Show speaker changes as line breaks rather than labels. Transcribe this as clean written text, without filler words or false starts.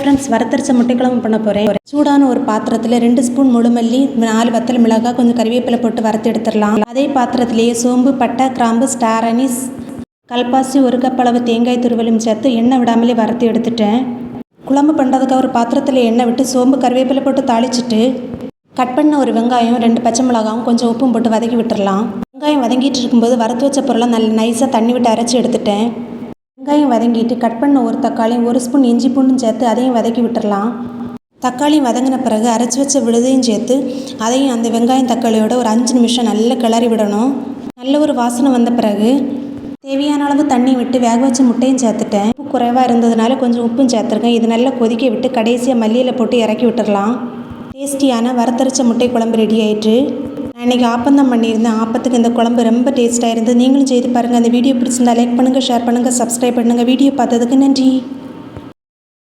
Friends, வறுத்தரைச்ச முட்டைக்குழம்பு பண்ண போகிறேன். சூடான ஒரு பாத்திரத்தில் 2 ஸ்பூன் முழுமல்லி, 4 வத்தல் மிளகாய், கொஞ்சம் கறிவேப்பிலை போட்டு வறுத்து எடுத்துடலாம். அதே பாத்திரத்திலேயே சோம்பு, பட்டை, கிராம்பு, ஸ்டார் அனீஸ், கல்பாசி, 1 கப் அளவு தேங்காய் துருவலும் சேர்த்து எண்ணெய் விடாமலே வறுத்து எடுத்துட்டேன். குழம்பு பண்ணுறதுக்கு ஒரு பாத்திரத்தில் எண்ணெய் விட்டு சோம்பு, கறிவேப்பிலை போட்டு தாளிச்சிட்டு கட் பண்ண ஒரு வெங்காயம், 2 பச்சை மிளகாயும் கொஞ்சம் உப்பும் போட்டு வதக்கி விட்டுடலாம். வெங்காயம் வதங்கிட்டு இருக்கும்போது வறுத்து வச்ச பொருளை நல்ல நைஸாக தண்ணி விட்டு அரைச்சி எடுத்துட்டேன். வெங்காயம் வதங்கிட்டு கட் பண்ண ஒரு தக்காளியும் 1 ஸ்பூன் இஞ்சி பூண்டும் சேர்த்து அதையும் வதக்கி விட்டுடலாம். தக்காளியும் வதங்கின பிறகு அரைச்சி வச்ச விழுதையும் சேர்த்து அதையும் அந்த வெங்காயம் தக்காளியோட ஒரு 5 நிமிஷம் நல்லா கிளறி விடணும். நல்ல ஒரு வாசனை வந்த பிறகு தேவையான அளவு தண்ணி விட்டு வேக வச்ச முட்டையும் சேர்த்துட்டேன். உப்பு குறைவாக இருந்ததுனால கொஞ்சம் உப்பும் சேர்த்துருக்கேன். இது நல்லா கொதிக்க விட்டு கடைசியாக மல்லியில் போட்டு இறக்கி விட்டுடலாம். டேஸ்டியான வறுத்தரைச்ச முட்டை குழம்பு ரெடி ஆயிட்டு. நான் இன்றைக்கி ஆப்பந்தான் பண்ணியிருந்தேன். ஆப்பத்துக்கு இந்த குழம்பு ரொம்ப டேஸ்ட்டாக இருந்தது. நீங்களும் செய்து பாருங்கள். அந்த வீடியோ பிடிச்சிருந்தா லைக் பண்ணுங்கள், ஷேர் பண்ணுங்கள், சப்ஸ்கிரைப் பண்ணுங்கள். வீடியோ பார்த்ததுக்கு நன்றி.